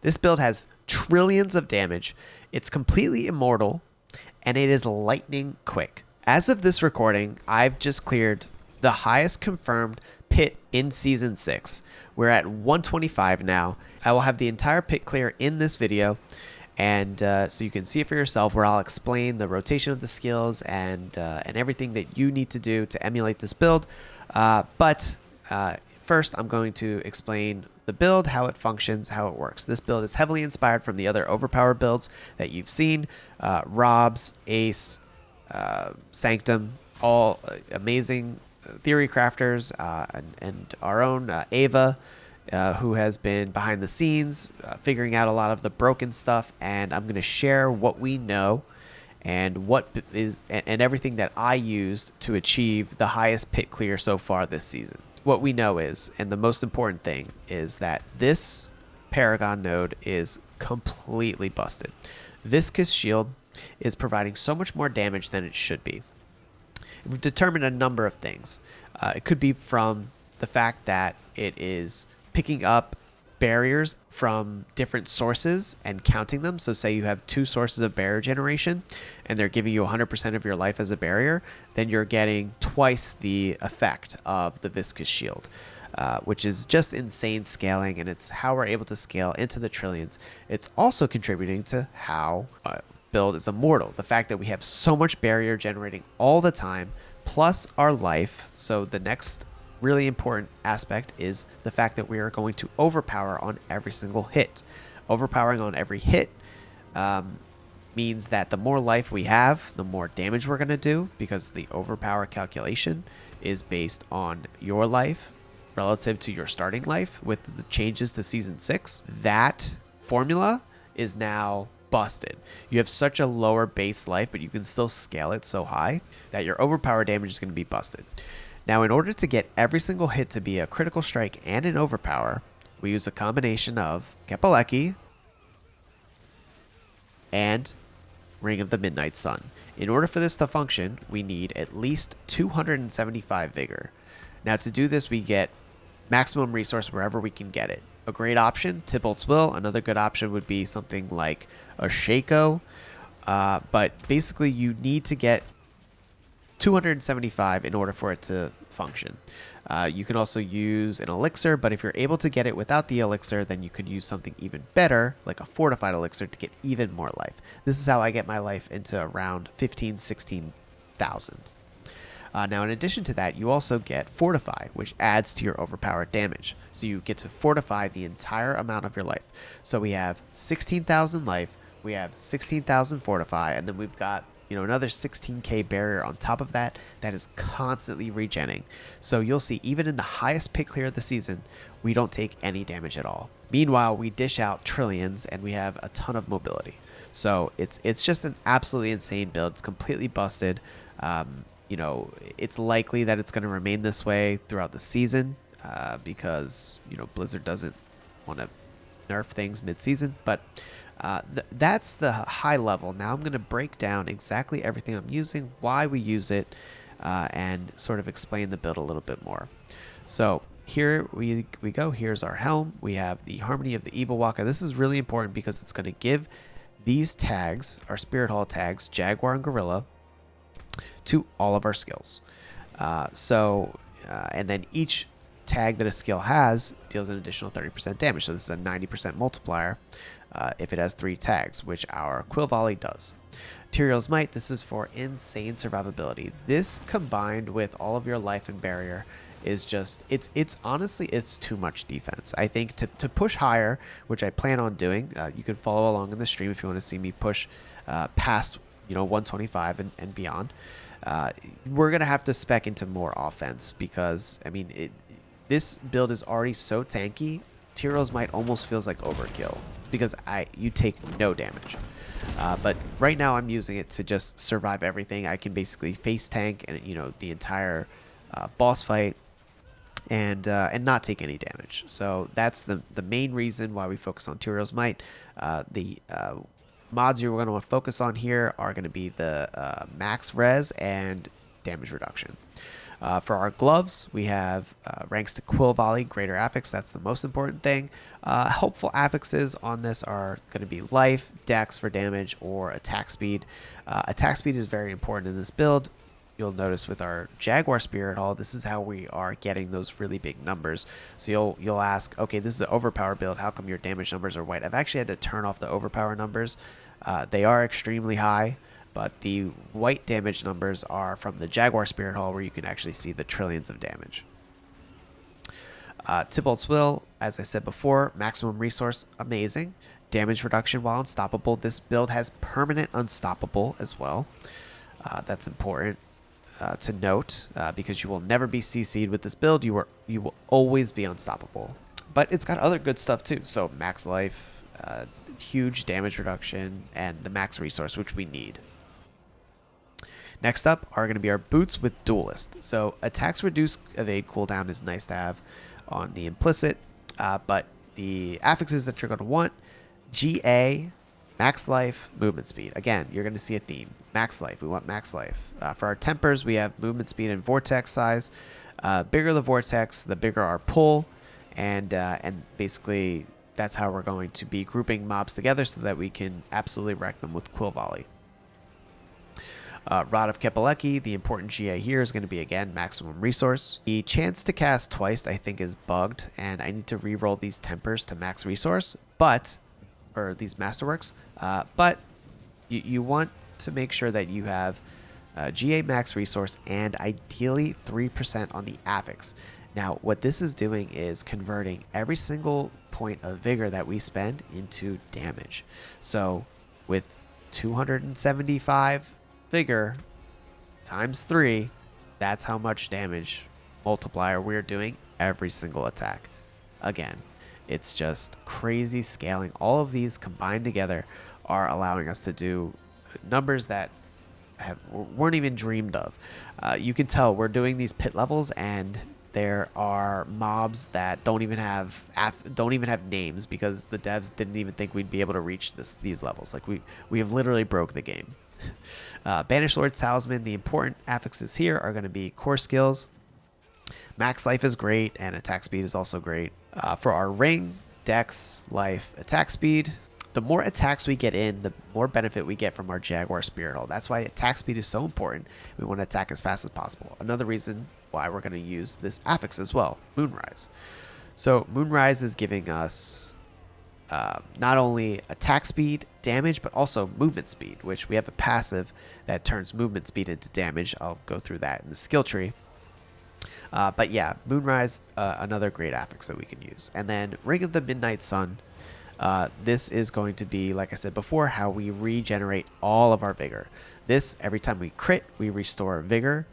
This build has trillions of damage. It's completely immortal, and it is lightning quick. As of this recording, I've just cleared the highest confirmed pit in Season 6. We're at 125 now. I will have the entire pit clear in this video, and so you can see it for yourself, where I'll explain the rotation of the skills and everything that you need to do to emulate this build. But first, I'm going to explain the build, how it functions, how it works. This build is heavily inspired from the other overpower builds that you've seen. Rob's, Ace, Sanctum, all amazing theory crafters, and our own Ava, who has been behind the scenes figuring out a lot of the broken stuff, and I'm going to share what we know and what is and everything that I used to achieve the highest pit clear so far this season. What we know is, and the most important thing is, that this Paragon node is completely busted. Viscous Shield is providing so much more damage than it should be. We've determined a number of things. It could be from the fact that it is picking up barriers from different sources and counting them. So say you have 2 sources of barrier generation and they're giving you 100% of your life as a barrier, then you're getting twice the effect of the Viscous Shield, which is just insane scaling, and it's how we're able to scale into the trillions. It's also contributing to how build is immortal. The fact that we have so much barrier generating all the time, plus our life. So the next really important aspect is the fact that we are going to overpower on every single hit. Overpowering on every hit means that the more life we have, the more damage we're going to do, because the overpower calculation is based on your life relative to your starting life. With the changes to Season 6, that formula is now busted. You have such a lower base life, but you can still scale it so high that your overpower damage is going to be busted. Now, in order to get every single hit to be a critical strike and an overpower, we use a combination of Kepaleki and Ring of the Midnight Sun. In order for this to function, we need at least 275 vigor. Now, to do this, we get maximum resource wherever we can get it. A great option, Tybalt's Will. Another good option would be something like a Shaco. But basically, you need to get 275 in order for it to function. You can also use an elixir, but if you're able to get it without the elixir, then you could use something even better, like a fortified elixir, to get even more life. This is how I get my life into around 15,000, 16,000. Now, in addition to that, you also get Fortify, which adds to your overpowered damage. So you get to fortify the entire amount of your life. So we have 16,000 life, we have 16,000 Fortify, and then we've got another 16k barrier on top of that is constantly regenning. So you'll see, even in the highest pit clear of the season, we don't take any damage at all. Meanwhile, we dish out trillions and we have a ton of mobility. So it's just an absolutely insane build. It's completely busted. It's likely that it's going to remain this way throughout the season because Blizzard doesn't want to nerf things mid-season, but that's the high level. Now I'm going to break down exactly everything I'm using, why we use it, and sort of explain the build a little bit more. So here we go. Here's our helm. We have the Harmony of the Evil Walker. This is really important because it's going to give these tags, our Spirit Hall tags, Jaguar and Gorilla, to all of our skills. And then each tag that a skill has deals an additional 30% damage. So this is a 90% multiplier if it has 3 tags, which our Quill Volley does. Tyrael's Might, this is for insane survivability. This, combined with all of your life and barrier, is just, it's honestly, it's too much defense. I think to push higher, which I plan on doing, you can follow along in the stream if you want to see me push past 125 and beyond. We're gonna have to spec into more offense because this build is already so tanky. Tyrael's Might almost feels like overkill because you take no damage. But right now I'm using it to just survive everything. I can basically face tank and the entire boss fight and not take any damage. So that's the main reason why we focus on Tyrael's Might. The mods you're going to want to focus on here are going to be the max res and damage reduction. For our gloves, we have ranks to Quill Volley, Greater Affix. That's the most important thing. Helpful affixes on this are going to be life, dex for damage, or attack speed. Attack speed is very important in this build. You'll notice with our Jaguar Spirit Hall, this is how we are getting those really big numbers. So you'll ask, okay, this is an overpower build. How come your damage numbers are white? I've actually had to turn off the overpower numbers. They are extremely high, but the white damage numbers are from the Jaguar Spirit Hall, where you can actually see the trillions of damage. Tybalt's Will, as I said before, maximum resource, amazing. Damage reduction while unstoppable. This build has permanent unstoppable as well. That's important to note, because you will never be CC'd with this build. You will always be unstoppable. But it's got other good stuff too. So max life, huge damage reduction, and the max resource, which we need. Next up are going to be our boots with Duelist. So attacks reduce evade cooldown is nice to have on the implicit, but the affixes that you're going to want: GA, max life, movement speed. Again, you're going to see a theme. Max life. We want max life. For our tempers, we have movement speed and vortex size. Bigger the vortex, the bigger our pull, and basically that's how we're going to be grouping mobs together so that we can absolutely wreck them with Quill Volley. Rod of Kepelecki, the important GA here is going to be, again, maximum resource. The chance to cast twice, I think, is bugged, and I need to re-roll these tempers to max resource, or these masterworks, but you want to make sure that you have GA max resource and ideally 3% on the affix. Now, what this is doing is converting every single point of vigor that we spend into damage. So with 275 vigor times 3, that's how much damage multiplier we're doing every single attack. Again, it's just crazy scaling. All of these combined together are allowing us to do numbers that weren't even dreamed of. You can tell we're doing these pit levels, and there are mobs that don't even have names, because the devs didn't even think we'd be able to reach these levels. Like we have literally broke the game. Banished Lord's Talisman, the important affixes here are going to be core skills. Max life is great, and attack speed is also great. For our ring, dex, life, attack speed. The more attacks we get in, the more benefit we get from our Jaguar Spirit Hall. That's why attack speed is so important. We want to attack as fast as possible. Another reason why we're going to use this affix as well, Moonrise. So Moonrise is giving us not only attack speed, damage, but also movement speed, which we have a passive that turns movement speed into damage. I'll go through that in the skill tree. But yeah, Moonrise, another great affix that we can use. And then Ring of the Midnight Sun. This is going to be, like I said before, how we regenerate all of our vigor. This, every time we crit, we restore vigor,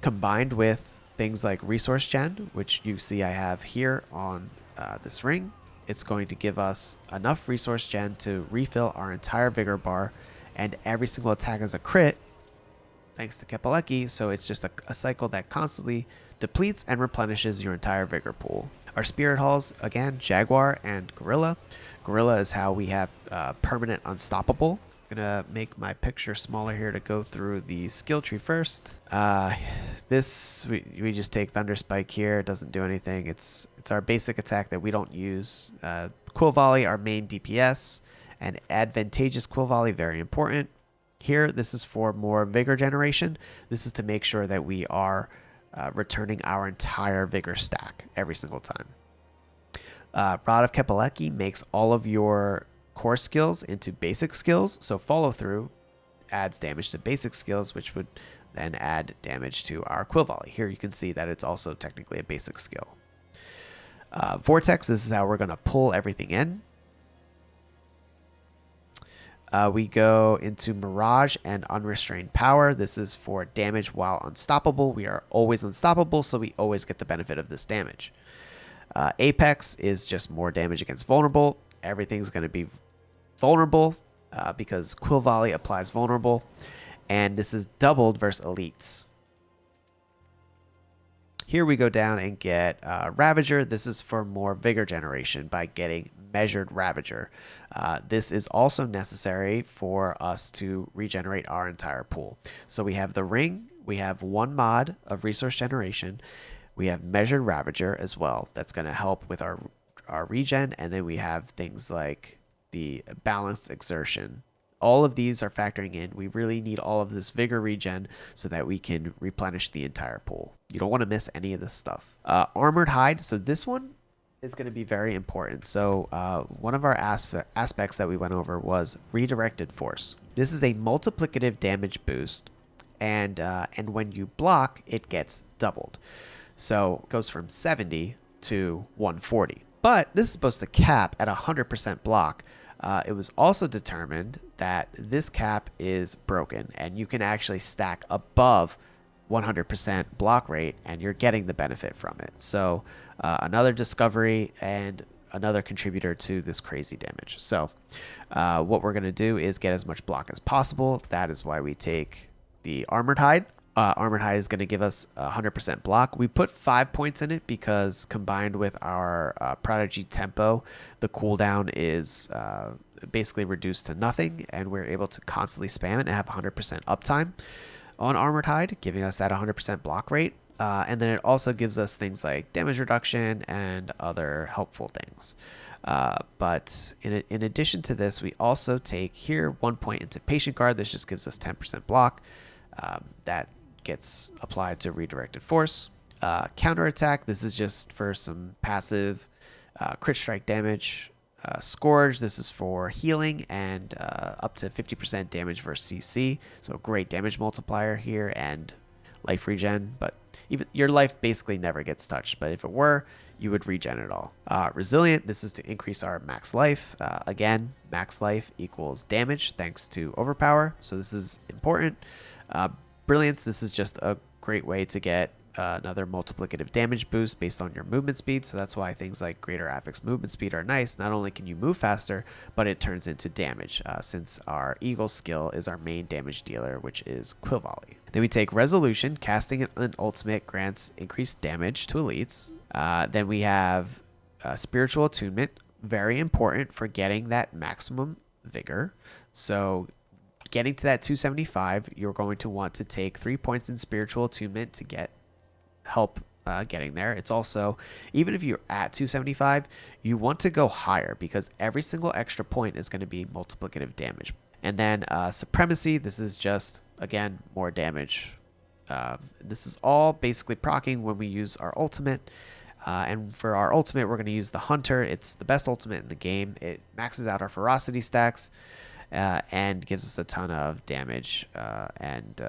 combined with things like resource gen, which you see I have here on this ring. It's going to give us enough resource gen to refill our entire vigor bar, and every single attack is a crit, thanks to Kepelecki, so it's just a cycle that constantly depletes and replenishes your entire vigor pool. Our Spirit Halls, again, Jaguar and Gorilla. Gorilla is how we have permanent unstoppable. I'm gonna make my picture smaller here to go through the skill tree first. We just take Thunder Spike here. It doesn't do anything. It's our basic attack that we don't use. Quill Volley, our main DPS, and advantageous Quill Volley, very important. Here, this is for more vigor generation. This is to make sure that we are returning our entire vigor stack every single time. Rod of Kepelecki makes all of your core skills into basic skills, so follow through adds damage to basic skills, which would then add damage to our Quill Volley. Here you can see that it's also technically a basic skill. Vortex, this is how we're going to pull everything in. We go into Mirage and Unrestrained Power. This is for damage while unstoppable. We are always unstoppable, so we always get the benefit of this damage. Apex is just more damage against vulnerable. Everything's going to be vulnerable because Quill Volley applies vulnerable. And this is doubled versus elites. Here we go down and get Ravager. This is for more vigor generation by getting Measured Ravager. This is also necessary for us to regenerate our entire pool. So we have the ring, We have one mod of resource generation. We have Measured Ravager as well. That's going to help with our regen. And then we have things like the Balanced Exertion. All of these are factoring in. We really need all of this Vigor regen so that we can replenish the entire pool. You don't want to miss any of this stuff. Armored Hide. So this one is going to be very important. So one of our aspects that we went over was Redirected Force. This is a multiplicative damage boost. And when you block, it gets doubled. So it goes from 70 to 140. But this is supposed to cap at 100% block. It was also determined that this cap is broken and you can actually stack above 100% block rate and you're getting the benefit from it. So another discovery and another contributor to this crazy damage. So what we're going to do is get as much block as possible. That is why we take the Armored Hide. Armored Hide is going to give us 100% block. We put 5 points in it because combined with our Prodigy Tempo, the cooldown is basically reduced to nothing, and we're able to constantly spam it and have 100% uptime on Armored Hide, giving us that 100% block rate. And then it also gives us things like damage reduction and other helpful things. But in addition to this, we also take here 1 point into Patient Guard. This just gives us 10% block. That gets applied to Redirected Force. Counterattack, this is just for some passive crit strike damage. Scourge, this is for healing and up to 50% damage versus CC. So great damage multiplier here and life regen. But even your life basically never gets touched. But if it were, you would regen it all. Resilient, this is to increase our max life. Again, max life equals damage thanks to overpower. So this is important. Brilliance, this is just a great way to get another multiplicative damage boost based on your movement speed. So that's why things like greater affix movement speed are nice. Not only can you move faster, but it turns into damage since our Eagle skill is our main damage dealer, which is Quill Volley. Then we take Resolution. Casting an ultimate grants increased damage to elites. Then we have Spiritual Attunement, very important for getting that maximum vigor. So getting to that 275, you're going to want to take 3 points in Spiritual Attunement to get help getting there. It's also, even if you're at 275, you want to go higher because every single extra point is going to be multiplicative damage. And then Supremacy, this is just, again, more damage. This is all basically proccing when we use our ultimate. And for our ultimate, we're going to use the Hunter. It's the best ultimate in the game. It maxes out our ferocity stacks. And gives us a ton of damage and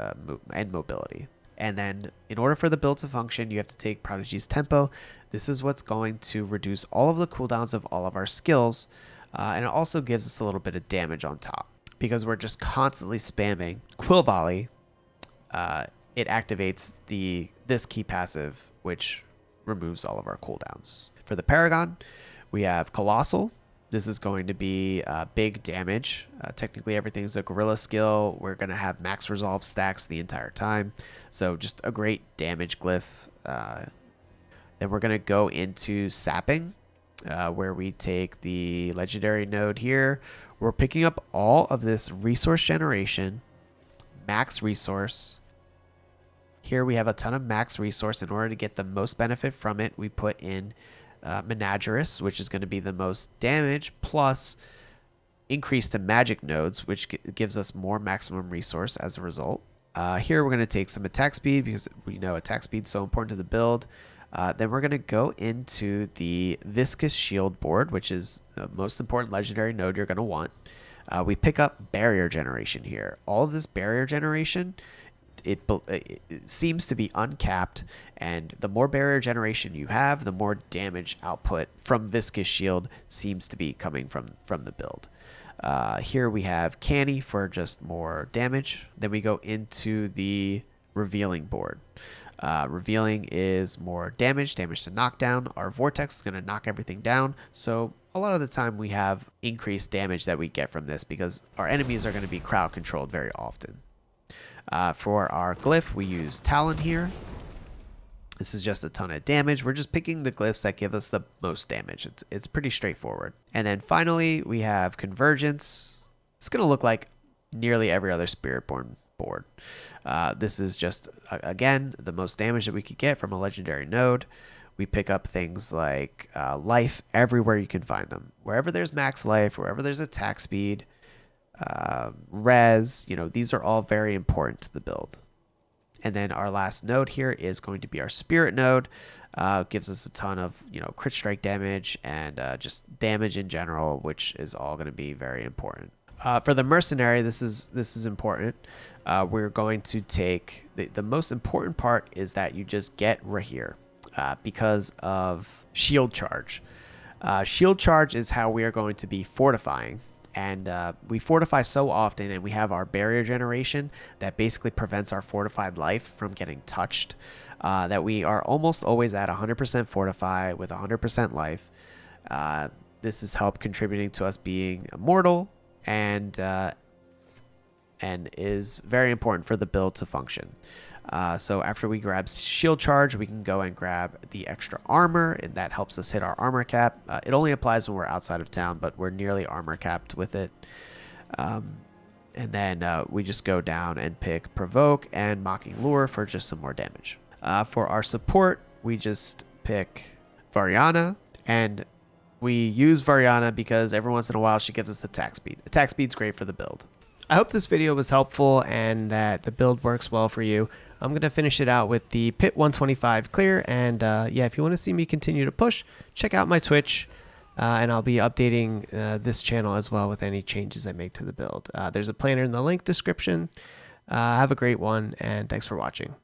mobility. And then in order for the build to function, you have to take Prodigy's Tempo. This is what's going to reduce all of the cooldowns of all of our skills. And it also gives us a little bit of damage on top. Because we're just constantly spamming Quill Volley, it activates this key passive, which removes all of our cooldowns. For the Paragon, we have Colossal. This is going to be big damage. Technically, everything's a gorilla skill. We're going to have max resolve stacks the entire time. So just a great damage glyph. Then we're going to go into Sapping, where we take the legendary node here. We're picking up all of this resource generation, max resource. Here we have a ton of max resource. In order to get the most benefit from it, we put in Menagerous, which is going to be the most damage, plus increase to magic nodes, which gives us more maximum resource as a result. Here we're going to take some attack speed because we know attack speed is so important to the build. Then we're going to go into the Viscous Shield board, which is the most important legendary node you're going to want. We pick up Barrier Generation here. All of this Barrier Generation, it seems to be uncapped, and the more barrier generation you have, the more damage output from Viscous Shield seems to be coming from the build. Here we have Canny for just more damage. Then we go into the Revealing board. Revealing is more damage to knockdown. Our Vortex is going to knock everything down, so a lot of the time we have increased damage that we get from this because our enemies are going to be crowd controlled very often. For our glyph, we use Talon here. This is just a ton of damage. We're just picking the glyphs that give us the most damage. It's pretty straightforward. And then finally, we have Convergence. It's going to look like nearly every other Spiritborn board. This is just, again, the most damage that we could get from a legendary node. We pick up things like life everywhere you can find them. Wherever there's max life, wherever there's attack speed, res, these are all very important to the build. And then our last node here is going to be our spirit node. Gives us a ton of crit strike damage and just damage in general, which is all going to be very important. For the mercenary, this is important. We're going to take the most important part is that you just get Rahir because of shield charge. Shield charge is how we are going to be fortifying. And we fortify so often, and we have our barrier generation that basically prevents our fortified life from getting touched, that we are almost always at 100% fortify with 100% life. This has helped contributing to us being immortal and is very important for the build to function. So after we grab shield charge, we can go and grab the extra armor, and that helps us hit our armor cap. It only applies when we're outside of town, but we're nearly armor capped with it. And then we just go down and pick provoke and mocking lure for just some more damage. For our support, we just pick Variana, and we use Variana because every once in a while she gives us attack speed. Attack speed's great for the build. I hope this video was helpful and that the build works well for you. I'm going to finish it out with the Pit 125 clear, and yeah, if you want to see me continue to push, check out my Twitch, and I'll be updating this channel as well with any changes I make to the build. There's a planner in the link description. Have a great one, and thanks for watching.